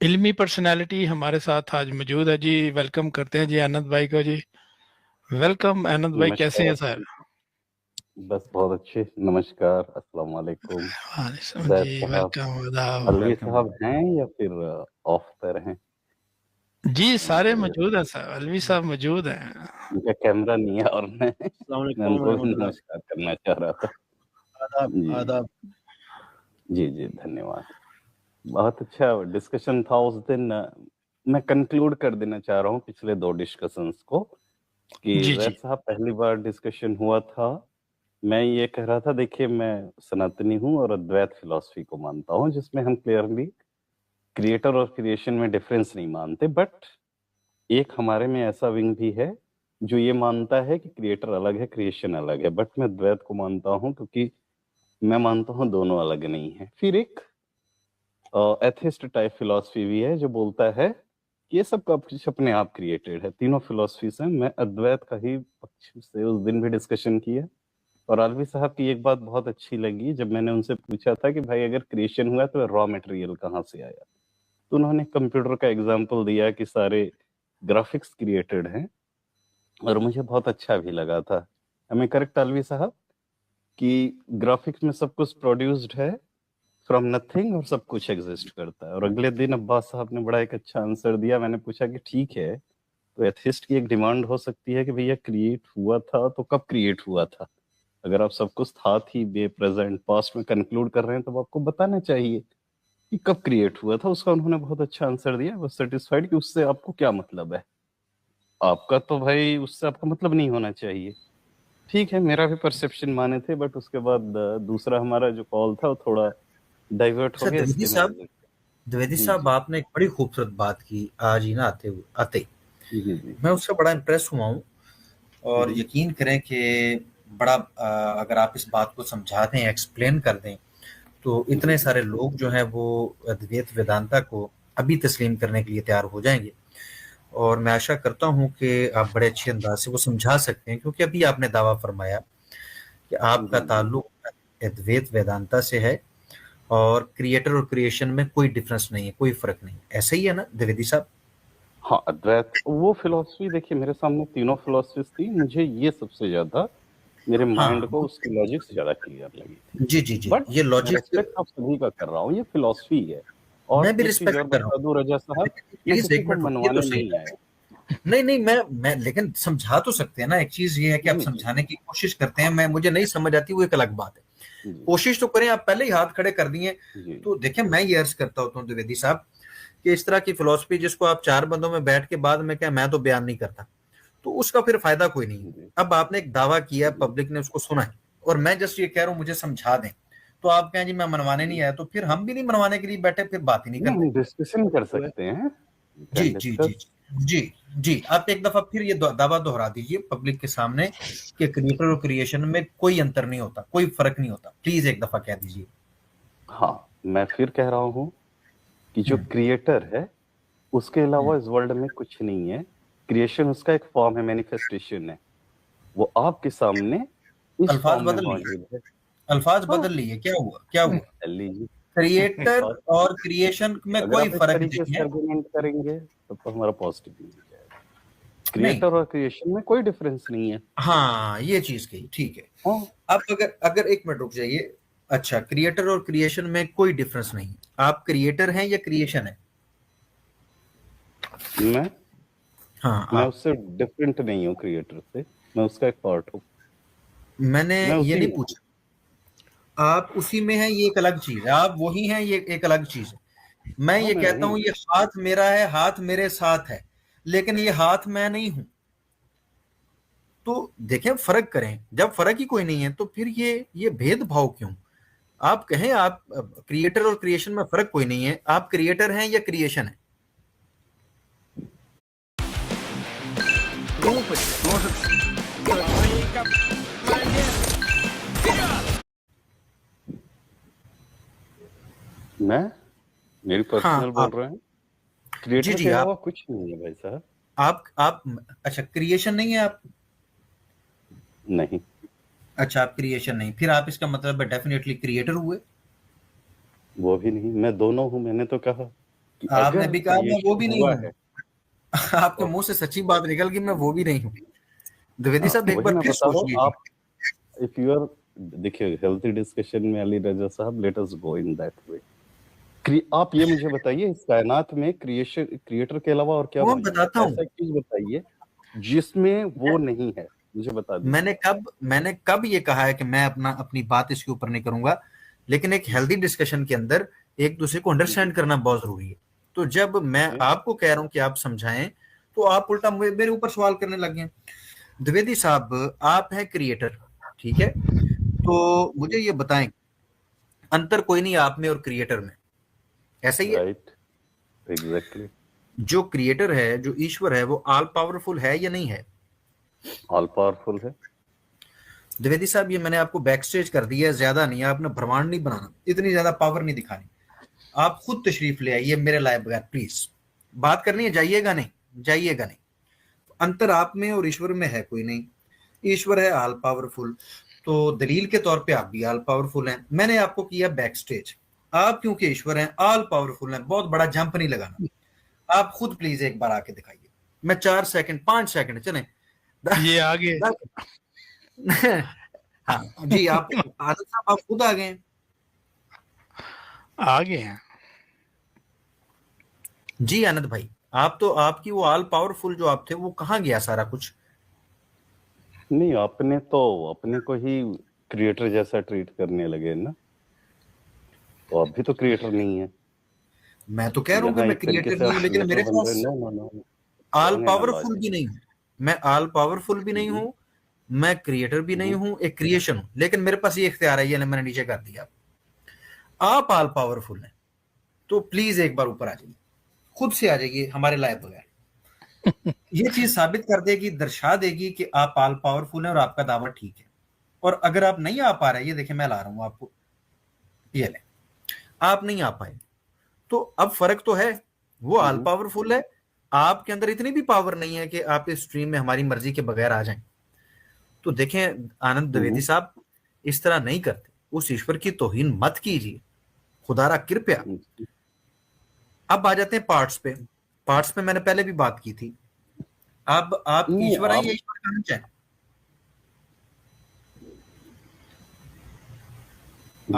इल्मी personality हमारे साथ आज मौजूद है जी। वेलकम करते हैं जी आनंद भाई को जी। वेलकम आनंद भाई, कैसे हैं नमस्कार। सर? बस बहुत अच्छे। नमस्कार, अस्सलाम वालेकुम। वालेकुम जैद जी, साहब, वेलकम, आदाब। अलवी वेलकम साहब वेलकम। हैं या फिर ऑफ पर हैं? जी सारे मुझे मौजूद हैं सर, अलवी साहब मौजूद हैं। उनका कैमरा नहीं है और अस्सलाम मैं वालेकुम उनको भी रहमतुल्लाह। नमस्कार करना चाह रहा था। आदाब जी, आदाब। जी, जी, धन्यवाद। बहुत अच्छा डिस्कशन था उस दिन। मैं कंक्लूड कर देना चाह रहा हूँ पिछले 2 डिस्कशंस को कि जी ज़ैद जी साहब, पहली बार डिस्कशन हुआ था, मैं ये कह रहा था, देखिए मैं सनातनी हूँ और अद्वैत फिलॉसफी को मानता हूँ, जिसमें हम क्लियरली क्रिएटर और क्रिएशन में डिफरेंस नहीं मानते। बट एक हमारे में ऐसा विंग भी है जो ये मानता है कि क्रिएटर अलग है, क्रिएशन अलग है। बट मैं द्वैत को मानता हूँ क्योंकि मैं मानता हूँ दोनों अलग नहीं है। फिर एक एथिस्ट टाइप फिलॉसफी भी है जो बोलता है कि ये सब कुछ अपने आप क्रिएटेड है। तीनों फिलॉसफीज हैं। मैं अद्वैत का ही पक्ष से उस दिन भी डिस्कशन किया। और आलवी साहब की एक बात बहुत अच्छी लगी जब मैंने उनसे पूछा था कि भाई अगर क्रिएशन हुआ तो रॉ मटेरियल कहाँ से आया, तो उन्होंने कंप्यूटर का एग्जाम्पल दिया कि सारे ग्राफिक्स क्रिएटेड हैं। और मुझे बहुत अच्छा भी लगा था। हमें करेक्ट अलवी साहब कि ग्राफिक्स में सब कुछ प्रोड्यूस्ड है फ्रॉम नथिंग और सब कुछ एग्जिस्ट करता है। और अगले दिन अब्बास साहब ने बड़ा एक अच्छा आंसर दिया। मैंने पूछा कि ठीक है, तो एथिस्ट की एक डिमांड हो सकती है कि भैया क्रिएट हुआ था तो कब क्रिएट हुआ था? अगर आप सब कुछ था ही बे प्रेजेंट पास्ट में कंक्लूड कर रहे हैं तो आपको बताना चाहिए कि कब क्रिएट हुआ था। उसका उन्होंने बहुत अच्छा आंसर दिया। बस सेटिस्फाइड कि उससे आपको क्या मतलब है। आपका तो भाई उससे आपका मतलब नहीं होना चाहिए। ठीक है, मेरा भी परसेप्शन माने थे, बट उसके बाद दूसरा हमारा जो कॉल था वो थोड़ा डाइवर्ट हो अच्छा गया, द्विवेदी इसलिए मैं साहब, exit। द्विवेदी जी, साहब जी, आपने एक बड़ी खूबसूरत बात की आज ही ना आते जी, जी, मैं उससे बड़ा इम्प्रेस हुआ हूँ। और जी, यकीन करें कि बड़ा अगर आप इस बात को समझा दें, एक्सप्लेन कर दें, तो जी, इतने जी, सारे लोग जो हैं वो अद्वैत वेदांता को अभी तस्लीम करने के लिए तैयार हो जाएंगे। और मैं आशा करता हूँ कि आप बड़े अच्छे अंदाज से वो समझा सकते हैं, क्योंकि अभी आपने दावा फरमाया कि आपका जी, जी। ताल्लुक अद्वैत वेदांता से है और क्रिएटर और क्रिएशन में कोई डिफरेंस नहीं है, कोई फर्क नहीं। ऐसा ही है ना द्विवेदी साहब? हाँ, अद्वैत वो फिलॉसफी देखिए, मेरे सामने तीनों फिलॉसफीज थी। मुझे ये सबसे ज्यादा मेरे माइंड हाँ, को उसकी लॉजिक से ज्यादा क्लियर लगी थी। जी जी जी, बट ये मैं लॉजिक रेस्पेक्ट आप सभी का कर रहा हूँ, ये फिलॉसफी है। और मैं भी एक चीज रिस्पेक्ट और कर रहा बता दूं रजा हूँ। साहब, मैं प्लीज किसी एक को मिनट रुकिए तो मनवाने सही। नहीं आया। नहीं नहीं, मैं लेकिन समझा तो सकते हैं ना। एक चीज ये है कि आप जी, जी, समझाने की कोशिश करते हैं, हाँ, मैं मुझे नहीं समझ आती, वो एक अलग बात है। जी, कोशिश तो करें। आप पहले ही हाथ खड़े कर दिए। जी, तो देखिए, मैं ये अर्ज करता होता हूँ द्विवेदी साहब कि इस तरह की फिलोसफी जिसको आप चार बंदों में बैठ के बाद में क्या मैं तो बयान नहीं करता, तो उसका फिर फायदा कोई नहीं है। जी, अब आपने एक दावा किया, जी, पब्लिक ने उसको सुना है, और मैं जस्ट ये कह रहा हूँ मुझे समझा दें, तो आप कहें जी मैं मनवाने नहीं जी। आया, तो फिर हम भी नहीं मनवाने के लिए बैठे, फिर बात ही नहीं नहीं, करते। हम डिस्कशन कर तो सकते हैं। जी कैन जी जी डिस्कस। जी जी, आप एक दफा फिर ये दावा दोहरा दीजिए पब्लिक के सामने कि क्रिएटर और क्रिएशन में कोई अंतर नहीं होता, कोई फर्क नहीं होता। प्लीज एक दफा कह दीजिए। हाँ, मैं फिर कह रहा हूँ कि जो हम्म क्रिएटर है उसके हम्म। अलावा इस वर्ल्ड में कुछ नहीं है। क्रिएशन उसका एक फॉर्म है, मैनिफेस्टेशन है। वो आपके सामने इस अल्फाज फॉर्म में बदल लिए, मौजूद है। अल्फाज हाँ, बदल लिए, क्या हुआ क्या हुआ? कर लीजिए। क्रिएटर और और क्रिएशन में अगर कोई आप इस फर्क तरीके नहीं से है। आर्गुमेंट करेंगे तब तो हमारा पॉजिटिव नहीं हो जाएगा। नहीं, क्रिएटर और क्रिएशन में कोई डिफरेंस नहीं है। हाँ ये चीज कही, ठीक है। हाँ, अब अगर अगर एक मिनट रुक जाइए। अच्छा, क्रिएटर और क्रिएशन में कोई डिफरेंस नहीं है। आप क्रिएटर हैं या क्रिएशन है? मैं हाँ मैं आप। उससे डिफरेंट नहीं हूँ क्रिएटर से। मैं उसका एक पार्ट हूँ। मैंने मैं ये उसी नहीं में हूँ। पूछा। आप उसी में हैं, ये एक अलग चीज है। आप वही हैं, ये एक अलग चीज है। मैं हाँ, ये मैं कहता वही हूं हूँ। ये हाथ मेरा है, हाथ मेरे साथ है, लेकिन ये हाथ मैं नहीं हूं। तो देखें, फर्क करें। जब फर्क ही कोई नहीं है तो फिर ये भेदभाव क्यों? आप कहें आप क्रिएटर और क्रिएशन में फर्क कोई नहीं है, आप क्रिएटर हैं या क्रिएशन है? Глупость. Может, твоей команде... Вперед! मैं मेरी हाँ पर्सनल बोल आप। रहे हैं। जी क्रिएटर जी के आप। अलावा कुछ नहीं है भाई साहब। आप अच्छा क्रिएशन नहीं है आप? नहीं, अच्छा, आप क्रिएशन नहीं, फिर आप इसका मतलब डेफिनेटली क्रिएटर हुए। वो भी नहीं। मैं दोनों हूँ, मैंने तो कहा। कि आपने अगर भी कहा मैं वो भी क्रिएशन नहीं हुआ हूँ। है आपके मुंह से सच्ची बात निकल गई, मैं वो भी नहीं हूँ। द्विवेदी साहब एक वही बार मैं फिर बता सोच रहा हूँ। लीजिए। आप इफ यू आर, देखिए हेल्थी डिस्कशन में अली रजा साहब, let us go in that way. आप ये मुझे बताइए, इस कायनात में क्रिएटर के अलावा और क्या वो बना है? बताता हूँ। ऐसा एक चीज बताइए जिसमें वो नहीं है, मुझे बता दीजिए। मैंने कब ये कहा है कि मैं अपनी बात इसके ऊपर नहीं करूंगा, लेकिन एक हेल्दी डिस्कशन के अंदर एक दूसरे को अंडरस्टैंड करना बहुत जरूरी है। तो जब मैं आपको कह रहा हूं कि आप समझाएं, तो आप उल्टा मेरे ऊपर सवाल करने लगे हैं। द्विवेदी साहब, आप हैं क्रिएटर, ठीक है? तो मुझे ये बताएं, अंतर कोई नहीं आप में और क्रिएटर में, ऐसा ही है? Right, exactly. जो क्रिएटर है, जो ईश्वर है, वो ऑल पावरफुल है या नहीं है? ऑल पावरफुल है। द्विवेदी साहब, ये मैंने आपको बैक स्टेज कर दिया है, ज्यादा नहीं, आपने ब्रह्मांड नहीं बनाना, इतनी ज्यादा पावर नहीं दिखानी। आप खुद तशरीफ ले आइए मेरे लाए बगैर, प्लीज। बात करनी है, जाइएगा नहीं, जाइएगा नहीं। अंतर आप में और ईश्वर में है कोई नहीं। ईश्वर है ऑल पावरफुल, तो दलील के तौर पे आप भी ऑल पावरफुल हैं। मैंने आपको किया बैक स्टेज। आप क्योंकि ईश्वर हैं, ऑल पावरफुल हैं, बहुत बड़ा जंप नहीं लगाना। आप खुद प्लीज एक बार आके दिखाइए। मैं 4 सेकंड 5 सेकंड चले ये आगे हाँ जी, आप आनंद साहब, आप खुद आ गए। आगे हैं जी आनंद भाई, आप तो, आपकी वो ऑल पावरफुल जो आप थे, वो कहाँ गया सारा कुछ? नहीं, आपने तो अपने को ही क्रिएटर जैसा ट्रीट करने लगे ना, तो आप भी तो क्रिएटर नहीं है। मैं तो कह रहा हूँ कि यहाँ मैं एक तरीके क्रिएटर से नहीं आप हूँ, लेकिन मेरे क्रिएटर बन रहे। पास no no no no, all wrong powerful analogy. भी नहीं हूँ। मैं ऑल पावरफुल भी नहीं हूँ, मैं क्रिएटर भी नहीं हूँ, एक क्रिएशन हूँ। लेकिन मेरे पास ये इख्तियार है, ये मैंने नीचे कर दिया। आप ऑल पावरफुल हैं, तो प्लीज एक बार ऊपर आ जाइए, खुद से आ जाइए हमारे लायक बगैर। ये चीज साबित कर देगी, दर्शा देगी कि आप ऑल पावरफुल हैं और आपका दावा ठीक है। और अगर आप नहीं आ पा रहे, ये देखिए मैं ला रहा हूं आपको, ये ले, आप नहीं आ पाए, तो अब फर्क तो है। वो ऑल पावरफुल है, आपके अंदर इतनी भी पावर नहीं है कि आप इस स्ट्रीम में हमारी मर्जी के बगैर आ जाएं। तो देखें आनंद द्विवेदी साहब, इस तरह नहीं करते, उस ईश्वर की तौहीन मत कीजिए, खुदारा कृपया। अब आ जाते हैं पार्ट्स पे। पार्ट्स पे मैंने पहले भी बात की थी। अब आप नहीं, ईश्वर हैं या ईश्वर का अंश हैं?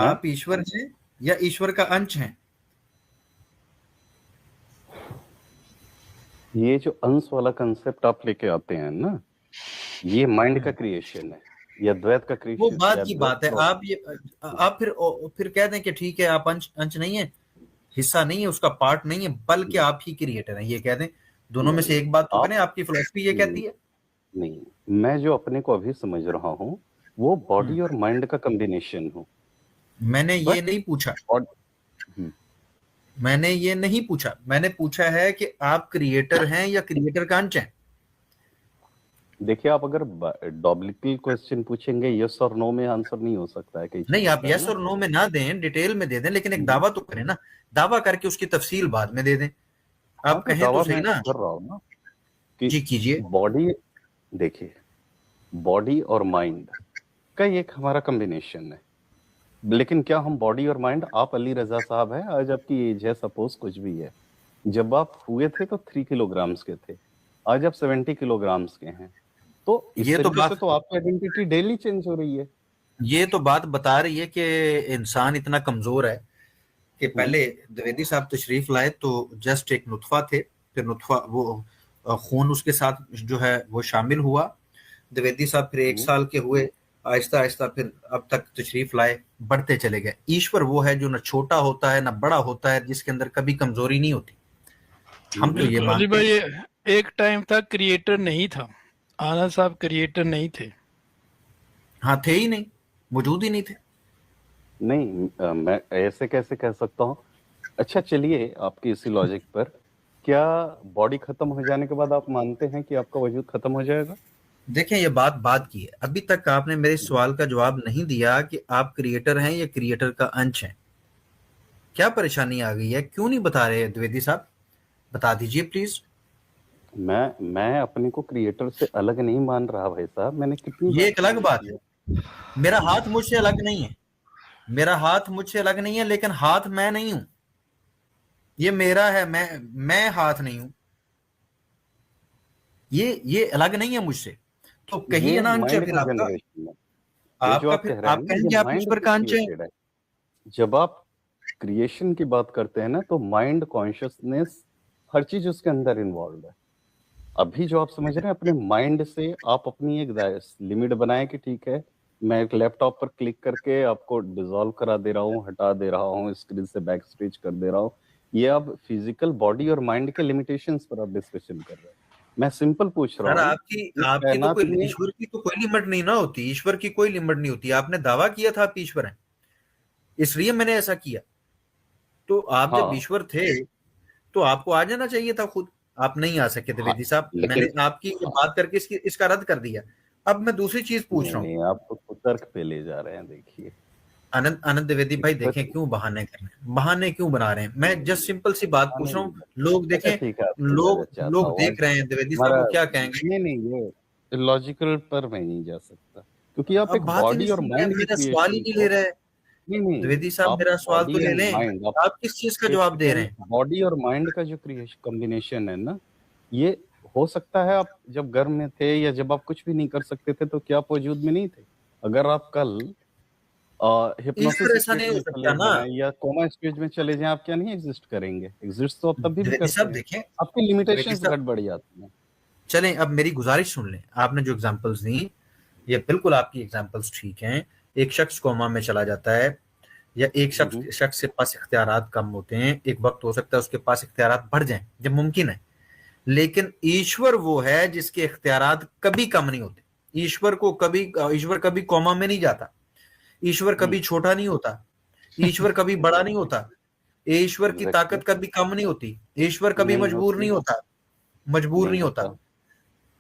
आप ईश्वर हैं या ईश्वर का अंश हैं? ये जो अंश वाला कंसेप्ट आप लेके आते हैं ना, ये माइंड का क्रिएशन है या द्वैत का क्रिएशन? वो बात की बात है। आप फिर कह दें कि ठीक है, आप अंश नहीं है, हिस्सा नहीं है, उसका पार्ट नहीं है, बल्कि आप ही क्रिएटर हैं, ये कह दें। दोनों में से एक बात तो करें, आपकी फिलॉसफी ये कहती है। नहीं, मैं जो अपने को अभी समझ रहा हूँ वो बॉडी और माइंड का कॉम्बिनेशन हूँ। मैंने ये नहीं पूछा, मैंने ये नहीं पूछा, मैंने पूछा है कि आप क्रिएटर हैं या क्रिएटर का अंश हैं। देखिए, आप अगर डॉब्लिकल क्वेश्चन पूछेंगे, यस और नो में आंसर नहीं हो सकता है कई। नहीं, आप यस और नो में ना दें, डिटेल में दे दें, लेकिन एक दावा तो करें ना। दावा करके उसकी तफसील बाद में दे दें। आप कहें तो सही ना। कर रहा हूँ ना कि जी कीजिए। बॉडी, देखिए, बॉडी और माइंड का एक हमारा कॉम्बिनेशन है। लेकिन क्या हम बॉडी और माइंड, आप अली रजा साहब हैं, आज आपकी एज है, सपोज कुछ भी है, जब आप हुए थे तो 3 किलोग्राम्स के थे, आज आप 70 किलोग्राम्स के हैं। तो ये तो बात, तो आपकी आइडेंटिटी डेली चेंज हो रही है। ये तो बात बता रही है कि इंसान इतना कमजोर है कि पहले द्विवेदी साहब तशरीफ लाए तो जस्ट एक नुतफा थे, फिर नुतफा वो खून उसके साथ जो है वो शामिल हुआ। द्विवेदी साहब फिर 1 साल के हुए, आहिस्ता आहिस्ता फिर अब तक तशरीफ लाए, बढ़ते चले गए। ईश्वर वो है जो न छोटा होता है न बड़ा होता है, जिसके अंदर कभी कमजोरी नहीं होती। हम तो ये मानते भाई, ये एक टाइम था क्रिएटर नहीं था, आनंद साहब क्रिएटर नहीं थे। हाँ, थे ही नहीं, मौजूद ही नहीं थे। नहीं, मैं ऐसे कैसे कह सकता हूँ। अच्छा चलिए, आपकी इसी लॉजिक पर, क्या बॉडी खत्म हो जाने के बाद आप मानते हैं कि आपका वजूद खत्म हो जाएगा? देखें, ये बात की है। अभी तक आपने मेरे सवाल का जवाब नहीं दिया कि आप क्रिएटर हैं या क्रिएटर का अंश हैं। क्या परेशानी आ गई है, क्यों नहीं बता रहे द्विवेदी साहब? बता दीजिए प्लीज। मैं अपने को क्रिएटर से अलग नहीं मान रहा भाई साहब। मैंने कितनी, ये एक अलग बात है। मेरा हाथ मुझसे अलग नहीं है, मेरा हाथ मुझसे अलग नहीं है, लेकिन हाथ मैं नहीं हूं। ये मेरा है, मैं हाथ नहीं हूं, ये अलग नहीं है मुझसे। तो कहिए ये ना अंश, माइंड फिर का आपका जनरेशन है, ये जो आप फिर कह रहे हैं आप ना, ये कहेंगे आप माइंड ईश्वर से का अंश है। क्रिएटेड है। जब आप क्रिएशन की बात करते हैं ना, तो माइंड, कॉन्शियसनेस, हर चीज उसके अंदर इन्वॉल्व है। अभी जो आप समझ रहे हैं, अपने माइंड से आप अपनी एक लिमिट बनाए कि ठीक है, मैं एक लैपटॉप पर क्लिक करके आपको डिसॉल्व करा दे रहा हूँ, हटा दे रहा हूँ, स्क्रीन से बैक स्विच कर दे रहा हूँ। ये अब फिजिकल बॉडी और माइंड के लिमिटेशंस पर आप डिस्कशन कर रहे हैं। मैं सिंपल पूछ रहा सर हूँ आपकी कि आपकी तो कायनात कोई, में, ईश्वर की तो कोई लिमिट नहीं ना होती, ईश्वर की कोई लिमिट नहीं होती। आपने दावा किया था आप ईश्वर हैं, इसलिए मैंने ऐसा किया। तो आप जब हाँ ईश्वर थे तो आपको आ जाना चाहिए था खुद, आप नहीं आ सके हाँ, द्विवेदी साहब। मैंने लेकिन आपकी ये बात करके इसका रद्द कर दिया। अब मैं दूसरी चीज पूछ नहीं रहा हूँ। नहीं, आप तो कुतर्क पे ले जा रहे हैं। देखिए, आनंद आनंद द्विवेदी भाई, ईश्वर देखें क्यों बहाने कर रहे हैं, बहाने क्यों बना रहे हैं। मैं जस्ट सिंपल सी बात पूछ रहा नहीं, हूँ। लोग अच्छा देखें, ठीक है, आपकी इजाजत चाहता लोग हूँ आज। देख रहे हैं द्विवेदी साहब, हमारा वो क्या कहेंगे। नहीं नहीं, ये लॉजिकल पर मैं नहीं जा सकता, क्योंकि आप अब एक बात ही नहीं बॉडी और सुन रहे, माइंड की मेरा सवाल ही क्रिएशन नहीं ले को, रहे। नहीं नहीं, द्विवेदी साहब आप मेरा सवाल तो बॉडी ले एंड लें। माइंड, आप आप किस चीज का एक जवाब दे रहे सेकेंड, हैं। बॉडी और माइंड का जो क्रिएशन कॉम्बिनेशन है ना, ये हो सकता है आप जब घर में थे या जब आप कुछ भी नहीं कर सकते थे तो क्या आप वजूद में नहीं थे? अगर आप कल हिप्नोसिस ईश्वर ऐसा स्टेट नहीं हो में सकता चले ना। जाएं या कोमा स्टेज में चले जाएं, आप क्या नहीं एग्जिस्ट करेंगे? एग्जिस्ट तो आप तभी भी द्विवेदी करते साहब हैं। देखें, आपकी द्विवेदी लिमिटेशंस साहब घट बढ़ जाती हैं। चलें, अब मेरी गुजारिश सुन लें। आपने जो एग्जांपल्स दी, ये बिल्कुल आपकी एग्जांपल्स ठीक हैं। एक शख्स कोमा में चला जाता है, या एक हम्म, शख्स के पास इख्तियारात कम होते हैं, एक वक्त हो सकता है उसके पास इख्तियारात बढ़ जाएं जब मुमकिन है। लेकिन ईश्वर वो है जिसके इख्तियारात कभी कम नहीं होते। ईश्वर कभी कोमा में नहीं जाता। ईश्वर कभी छोटा नहीं होता। ईश्वर कभी बड़ा नहीं होता। ईश्वर की एग्जैक्टली, ताकत कभी कम नहीं होती। ईश्वर कभी नहीं मजबूर होती, नहीं होता। मजबूर नहीं नहीं होता। होता।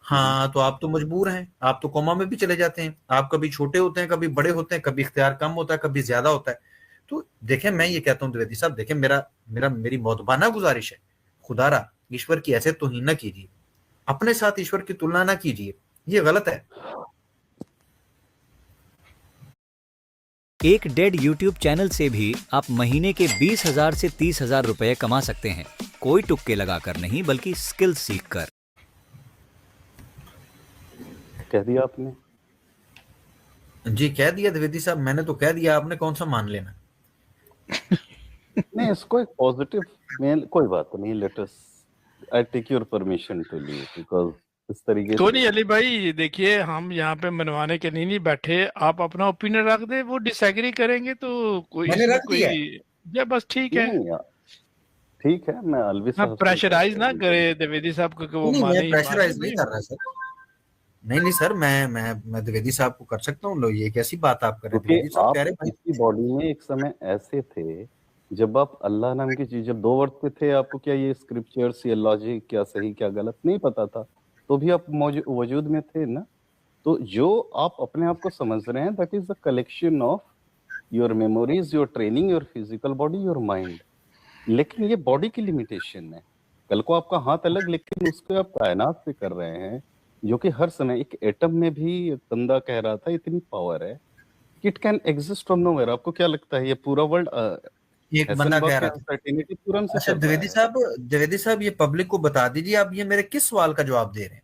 हाँ, तो आप तो मजबूर हैं, आप तो कोमा में भी चले जाते हैं। आप कभी छोटे होते हैं, कभी बड़े होते हैं, कभी इख्तियार कम होता है, कभी ज्यादा होता है। तो देखें, मैं ये कहता हूँ द्विवेदी साहब, देखें मेरी मोहब्बाना गुजारिश है, खुदारा ईश्वर की ऐसे तौहीन न कीजिए, अपने साथ ईश्वर की तुलना ना कीजिए, ये गलत है। एक डेड यूट्यूब चैनल से भी आप महीने के 20,000 से 30,000 रुपए कमा सकते हैं, कोई तुक्के लगाकर नहीं बल्कि स्किल सीखकर। कह दिया आपने। जी कह दिया द्विवेदी साहब, मैंने तो कह दिया, आपने कौन सा मान लेना। नहीं, इसको एक पॉजिटिव में, कोई बात नहीं, let us, I take your permission to leave, because इस तरीके तो से नहीं अली भाई, देखिए हम यहाँ पे मनवाने के लिए नहीं बैठे। आप अपना ओपिनियन रख दे, वो डिसएग्री करेंगे तो कोई मैंने इसमें रख कोई, दिया है। या बस ठीक है। नहीं यार, ठीक है, मैं अलवी हाँ, साहब से प्रेशराइज ना करे द्विवेदी साहब को कि वो नहीं, मैं माने ही माने। प्रेशराइज नहीं कर रहा सर। नहीं नहीं सर, मैं द्विवेदी साहब को कर सकता हूँ। लो, ये कैसी बात आप कर रहे हैं, क्योंकि द्विवेदी साहब कह आप रहे हैं भाई। इसी बॉडी में एक समय ऐसे थे जब आप अल्लाह नाम की चीज, जब 2 वर्ड पे थे, आपको क्या ये स्क्रिप्चर्स या लॉजिक क्या सही क्या गलत नहीं पता था, तो भी आप वजूद में थे ना। तो जो आप अपने आप को समझ रहे हैं, that is the collection of your memories, your training, your physical body, your mind. लेकिन ये बॉडी की लिमिटेशन है। कल को आपका हाथ अलग, लेकिन उसको आप कायनात से कर रहे हैं, जो कि हर समय, एक एटम में भी बंदा कह रहा था इतनी पावर है, it can exist from nowhere. आपको क्या लगता है ये पूरा वर्ल्ड एक बंदा कह रहा था। अनसर्टेनिटी तुरंत से अच्छा चल रहा है? द्विवेदी साहब, ये पब्लिक को बता दीजिए, आप ये मेरे किस सवाल का जवाब दे रहे हैं।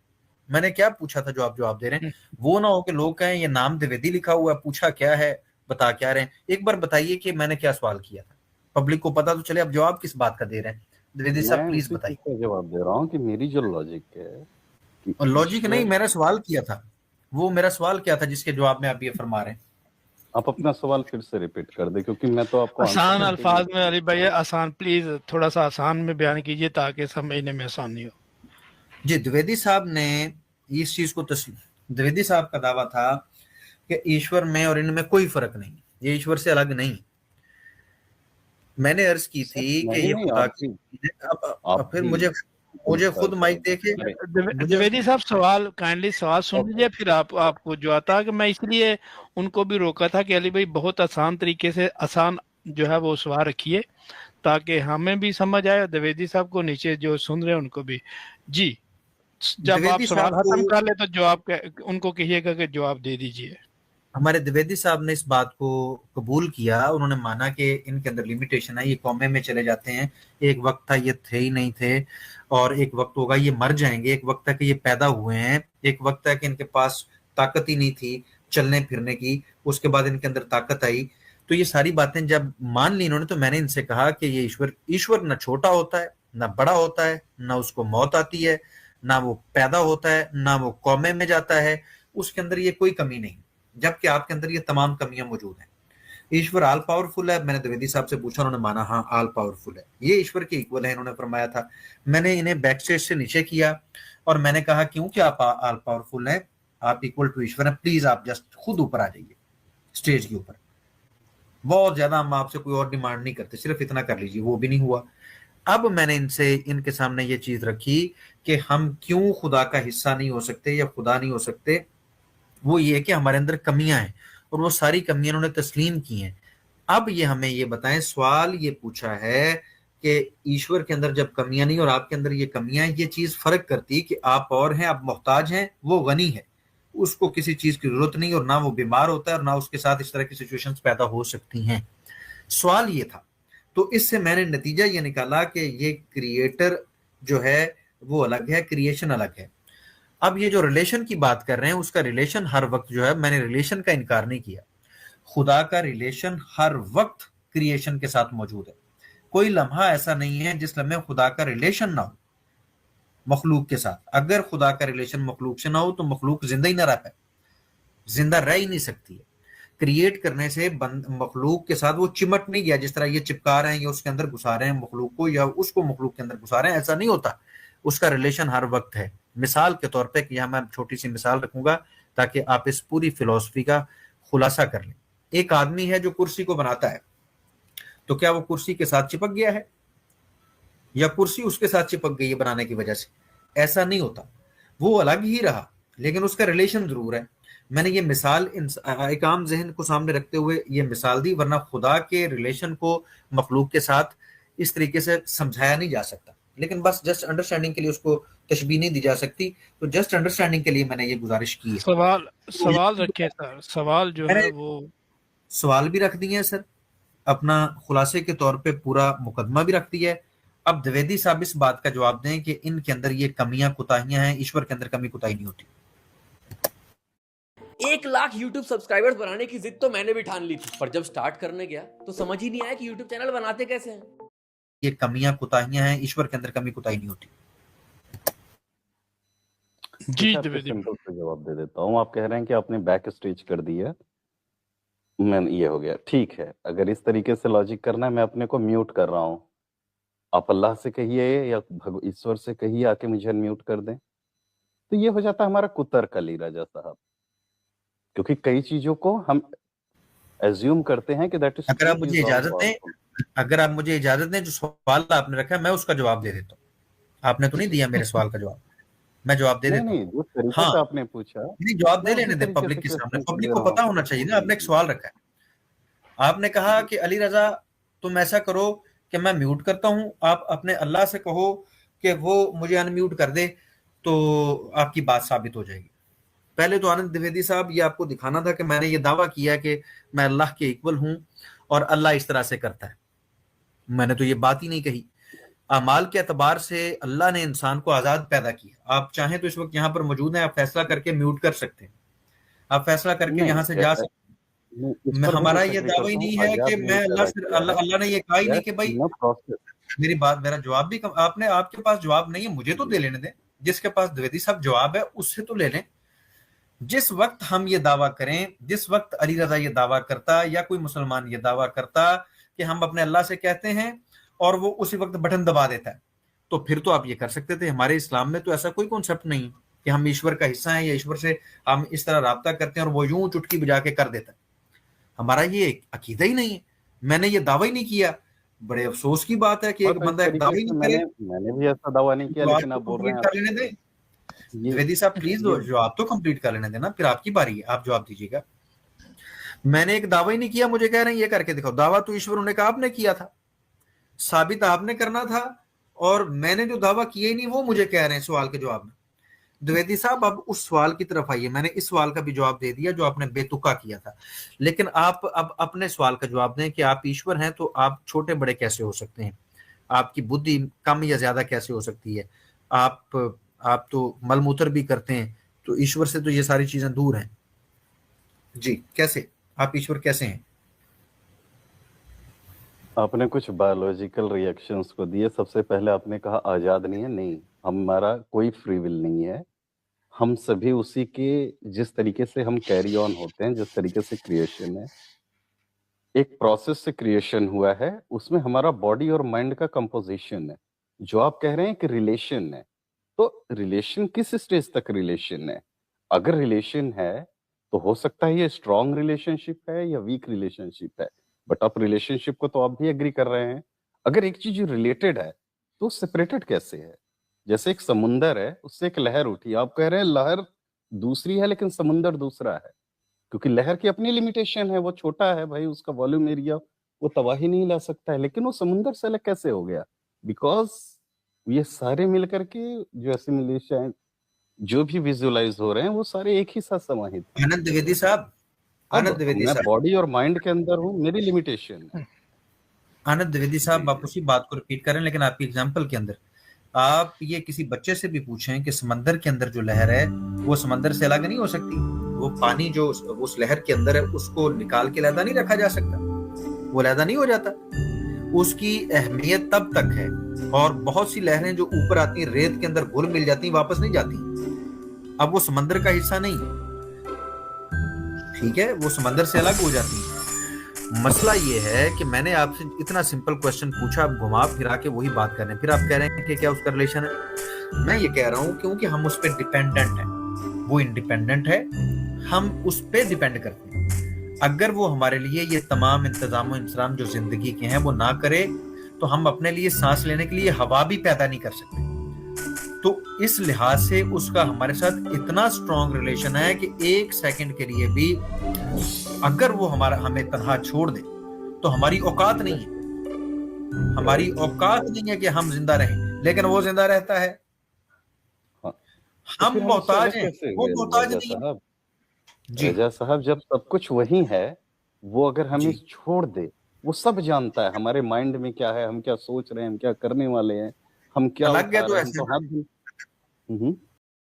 मैंने क्या पूछा था जो आप जवाब दे रहे हैं। वो ना हो कि लोग कहें ये नाम द्विवेदी लिखा हुआ है, पूछा क्या है, बता क्या रहे हैं। एक बार बताइए कि मैंने क्या सवाल किया था, पब्लिक को पता तो चले। आप जवाब किस बात का दे रहे हैं द्विवेदी साहब, मैं प्लीज उसी चीज बताइए। का जवाब दे रहा हूँ कि मेरी जो लॉजिक है कि और लॉजिक नहीं, ईश्वर, मैंने सवाल किया था। वो मेरा सवाल क्या था जिसके जवाब में आप ये फरमा रहे हैं। आप अपना सवाल फिर से रिपीट कर दे, क्योंकि मैं तो आपको आंसर आसान देते ही अल्फाज में अली भाई, आसान, प्लीज थोड़ा सा आसान में बयान कीजिए ताकि समझने में आसानी हो। जी, द्विवेदी साहब ने इस चीज को द्विवेदी साहब का दावा था कि ईश्वर में और इनमें कोई फर्क नहीं, ये ईश्वर से अलग नहीं। मैंने अर्ज की सर, थी कि नहीं ये नहीं, खुदा आपकी की। अब आप फिर भी मुझे खुद माइक देके अरे, मुझे द्विवेदी साहब सवाल, काइंडली सवाल सुन ओके, लीजिए, फिर आपको जो आता कि मैं इसलिए उनको भी रोका था कि अली भाई बहुत आसान तरीके से, आसान जो है वो सवाल रखिए ताकि हमें भी समझ आए और द्विवेदी साहब को नीचे जो सुन रहे हैं उनको भी। जी, जब आप द्विवेदी सवाल साहब खत्म को, कर ले तो जवाब उनको कहिएगा कि जवाब दे दीजिए। हमारे द्विवेदी साहब ने इस बात को कबूल किया, उन्होंने माना कि इनके अंदर लिमिटेशन है, ये कौमे में चले जाते हैं, एक वक्त था ये थे ही नहीं थे, और एक वक्त होगा ये मर जाएंगे, एक वक्त है कि ये पैदा हुए हैं, एक वक्त है कि इनके पास ताकत ही नहीं थी चलने फिरने की, उसके बाद इनके अंदर ताकत आई। तो ये सारी बातें जब मान ली इन्होंने, तो मैंने इनसे कहा कि ये ईश्वर न छोटा होता है ना बड़ा होता है, ना उसको मौत आती है, ना वो पैदा होता है, ना वो कौमे में जाता है, उसके अंदर ये कोई कमी नहीं, जबकि आपके अंदर ये तमाम कमियां मौजूद हैं। ईश्वर ऑल पावरफुल है। मैंने द्विवेदी साहब से पूछा, उन्होंने माना हाँ ऑल पावरफुल है, ये ईश्वर के इक्वल है, इन्होंने फरमाया था। मैंने इन्हें बैक स्टेज से नीचे किया और मैंने कहा क्योंकि आप ऑल पावरफुल हैं, आप इक्वल टू ईश्वर हैं, प्लीज आप जस्ट खुद ऊपर आ जाइए स्टेज के ऊपर, बहुत ज्यादा हम आपसे कोई और डिमांड नहीं करते, सिर्फ इतना कर लीजिए। वो भी नहीं हुआ। अब मैंने इनके सामने ये चीज रखी कि हम क्यों खुदा का हिस्सा नहीं हो सकते या खुदा नहीं हो सकते। वो ये कि हमारे अंदर कमियां हैं और वो सारी कमियां उन्होंने तस्लीम की हैं। अब ये हमें ये बताएं, सवाल ये पूछा है कि ईश्वर के अंदर जब कमियां नहीं और आपके अंदर ये कमियां हैं, ये चीज फर्क करती कि आप और हैं, आप मोहताज हैं, वो गनी है, उसको किसी चीज की जरूरत नहीं, और ना वो बीमार होता है और ना उसके साथ इस तरह की सिचुएशंस पैदा हो सकती हैं। सवाल ये था। तो इससे मैंने नतीजा ये निकाला कि ये क्रिएटर जो है वो अलग है, क्रिएशन अलग है। अब ये जो रिलेशन की बात कर रहे हैं, उसका रिलेशन हर वक्त जो है, मैंने रिलेशन का इनकार नहीं किया, खुदा का रिलेशन हर वक्त क्रिएशन के साथ मौजूद है। कोई लम्हा ऐसा नहीं है जिस लम्हे खुदा का रिलेशन ना हो मखलूक के साथ। अगर खुदा का रिलेशन मखलूक से ना हो तो मखलूक जिंदा ही ना रह पाए, जिंदा रह ही नहीं सकती है। क्रिएट करने से मखलूक के साथ वो चिमट नहीं गया, जिस तरह ये चिपका रहे हैं या उसके अंदर घुसा रहे हैं मखलूक को, या उसको मखलूक के अंदर घुसा रहे हैं, ऐसा नहीं होता। उसका रिलेशन हर वक्त है। मिसाल के तौर पे, यहाँ मैं छोटी सी मिसाल रखूंगा ताकि आप इस पूरी फिलॉसफी का खुलासा कर लें। एक आदमी है जो कुर्सी को बनाता है, तो क्या वो कुर्सी के साथ चिपक गया है या कुर्सी उसके साथ चिपक गई है बनाने की वजह से? ऐसा नहीं होता, वो अलग ही रहा लेकिन उसका रिलेशन जरूर है। मैंने ये मिसाल एक आम जहन को सामने रखते हुए ये मिसाल दी, वरना खुदा के रिलेशन को मखलूक के साथ इस तरीके से समझाया नहीं जा सकता, लेकिन बस जस्ट अंडरस्टैंडिंग के लिए उसको तशबीह नहीं दी जा सकती। तो जस्ट अंडरस्टैंडिंग के लिए मैंने ये गुजारिश की है। सवाल रखे सर, सवाल जो है वो सवाल भी रख दिए हैं सर, अपना खुलासे के तौर पे पूरा मुकदमा भी रख दिया है। अब द्विवेदी साहब इस बात का जवाब दें कि इनके अंदर ये कमियां कुताहियां हैं, ईश्वर के अंदर कमी कुताही नहीं होती। 1 लाख YouTube सब्सक्राइबर्स बनाने की जिद तो मैंने भी ठान ली थी, पर जब स्टार्ट करने गया तो समझ ही नहीं आया कि YouTube चैनल बनाते कैसे हैं। ये कमियां कुताहियां हैं, ईश्वर के अंदर कमी कुताही नहीं होती। जी सिंपल से जवाब दे देता हूँ। आप कह रहे हैं कि आपने बैक स्टेज कर दी है, मैं ये हो गया, ठीक है। अगर इस तरीके से लॉजिक करना है, मैं अपने को म्यूट कर रहा हूँ, आप अल्लाह से कहिए या ईश्वर से कहिए आके मुझे अनम्यूट कर दें, तो ये हो जाता है हमारा कुतर्क अली रजा साहब। क्योंकि कई चीजों को हम एज्यूम करते हैं कि दैट इज। अगर आप मुझे इजाजत दें, जो सवाल आपने रखा है मैं उसका जवाब दे देता हूँ। आपने तो नहीं दिया मेरे सवाल का जवाब, मैं जवाब दे देता हूँ। नहीं, जो तरीके से आपने पूछा, नहीं, जवाब दे लेने दें पब्लिक के सामने, पब्लिक को पता होना चाहिए ना। आपने एक सवाल रखा है, आपने कहा कि अली रजा तुम ऐसा करो कि मैं म्यूट करता हूं, आप अपने अल्लाह से कहो कि वो मुझे अनम्यूट कर दे, तो आपकी बात साबित हो जाएगी। पहले तो आनंद द्विवेदी साहब, ये आपको दिखाना था कि मैंने ये दावा किया कि मैं अल्लाह के इक्वल हूं और अल्लाह इस तरह से करता है। मैंने तो ये बात ही नहीं कही। अमाल के एतबार से अल्लाह ने इंसान को आजाद पैदा किया। आप चाहें तो इस वक्त यहाँ पर मौजूद हैं, आप फैसला करके म्यूट कर सकते हैं, आप फैसला करके यहाँ से जा सकते हैं। हमारा ये दावा ही नहीं है कि मैं अल्लाह ने ये कहा ही नहीं कि भाई मेरी बात, मेरा जवाब भी आपने, आपके पास जवाब नहीं है, मुझे तो दे लेने दें। जिसके पास द्विवेदी साहब जवाब है उससे तो ले लें। जिस वक्त हम ये दावा करें, जिस वक्त अली रजा ये दावा करता या कोई मुसलमान ये दावा करता कि हम अपने अल्लाह से कहते हैं और वो उसी वक्त बटन दबा देता है, तो फिर तो आप ये कर सकते थे। हमारे इस्लाम में तो ऐसा कोई कॉन्सेप्ट नहीं है कि हम ईश्वर का हिस्सा हैं या ईश्वर से हम इस तरह राब्ता करते हैं और वो यूं चुटकी बजा के कर देता है। हमारा ये अकीदा ही नहीं है, मैंने ये दावा ही नहीं किया। बड़े अफसोस की बात है कि एक बंदा एक दावा ही नहीं करे। मैंने भी ऐसा दावा नहीं किया, लेकिन आप बोल रहे हैं। कर लेने दें द्विवेदी साहब, प्लीज जवाब तो कंप्लीट कर लेने देना, फिर आपकी बारी है, आप जवाब दीजिएगा। मैंने एक दावा ही नहीं किया, मुझे कह रहे हैं ये करके दिखाओ। दावा तो ईश्वर ने कहा आपने किया था, साबित आपने करना था, और मैंने जो दावा किया ही नहीं वो मुझे कह रहे हैं सवाल के जवाब में। द्विवेदी साहब, अब उस सवाल की तरफ आइए। मैंने इस सवाल का भी जवाब दे दिया जो आपने बेतुका किया था, लेकिन आप अब अपने सवाल का जवाब दें कि आप ईश्वर हैं तो आप छोटे बड़े कैसे हो सकते हैं, आपकी बुद्धि कम या ज्यादा कैसे हो सकती है, आप तो मलमूत्र भी करते हैं, तो ईश्वर से तो ये सारी चीजें दूर हैं जी। कैसे आप ईश्वर कैसे हैं? आपने कुछ बायोलॉजिकल रिएक्शंस को दिए। सबसे पहले आपने कहा आजाद नहीं है। नहीं, हमारा कोई फ्री विल नहीं है। हम सभी उसी के, जिस तरीके से हम कैरी ऑन होते हैं, जिस तरीके से क्रिएशन है, एक प्रोसेस से क्रिएशन हुआ है, उसमें हमारा बॉडी और माइंड का कंपोजिशन है। जो आप कह रहे हैं कि रिलेशन है, तो रिलेशन किस स्टेज तक रिलेशन है? अगर रिलेशन है तो हो सकता है ये स्ट्रॉन्ग रिलेशनशिप है या वीक रिलेशनशिप है, बट आप रिलेशनशिप को तो आप भी एग्री कर रहे हैं। अगर एक चीज रिलेटेड है तो सेपरेटेड कैसे है? जैसे एक समुंदर है, उससे एक लहर उठी, आप कह रहे हैं लहर दूसरी है लेकिन समुंदर दूसरा है, क्योंकि लहर की अपनी लिमिटेशन है, वो छोटा है भाई, उसका वॉल्यूम एरिया वो तबाही नहीं ला सकता है, लेकिन वो समुंदर से अलग कैसे हो गया? बिकॉज ये सारे मिलकर के जो एसिमिलेशन, जो भी विजुअलाइज हो रहे हैं, वो सारे एक ही साथ समाहित हैं। आनंद द्विवेदी साहब, अब आनंद द्विवेदी मैं साहब, बॉडी और माइंड के अंदर हूँ, मेरी लिमिटेशन है। आनंद द्विवेदी साहब, आप उसी बात को रिपीट करें, लेकिन आपकी एग्जाम्पल के अंदर आप ये किसी बच्चे से भी पूछें कि समंदर के अंदर जो लहर है वो समंदर से अलग नहीं हो सकती। वो पानी जो उस लहर के अंदर है उसको निकाल के लहदा नहीं रखा जा सकता, वो लहदा नहीं हो जाता। उसकी अहमियत तब तक है। और बहुत सी लहरें जो ऊपर आती हैं, रेत के अंदर घुल मिल जाती हैं, वापस नहीं जाती। अब वो समंदर का हिस्सा नहीं है, ठीक है, वो समंदर से अलग हो जाती है। मसला ये है कि मैंने आपसे इतना सिंपल क्वेश्चन पूछा, आप घुमा फिरा के वही बात कर रहे हैं, फिर आप कह रहे हैं कि क्या उसका रिलेशन है। मैं ये कह रहा हूं क्योंकि हम उस पर डिपेंडेंट हैं, वो इंडिपेंडेंट है, हम उस पर डिपेंड करते हैं। अगर वो हमारे लिए ये तमाम इंतजाम जो जिंदगी के हैं वो ना करे तो हम अपने लिए सांस लेने के लिए हवा भी पैदा नहीं कर सकते। तो इस लिहाज से उसका हमारे साथ इतना स्ट्रॉन्ग रिलेशन है कि एक सेकंड के लिए भी अगर वो हमें तन्हा छोड़ दे तो हमारी औकात नहीं है, हमारी औकात नहीं है कि हम जिंदा रहें, लेकिन वो जिंदा रहता है। हाँ, हम फिर हम उससे मोहताज अलग हैं, कैसे वो हुए मोहताज रजा नहीं है। साहब? जी रजा साहब, जब सब कुछ वही है, वो अगर हमें जी, छोड़ दे, वो सब जानता है हमारे माइंड में क्या है, हम क्या सोच रहे हैं, हम क्या करने वाले हैं, हम क्या अलग है उठा तो रहे हैं, हम ऐसे तो हाथ भी।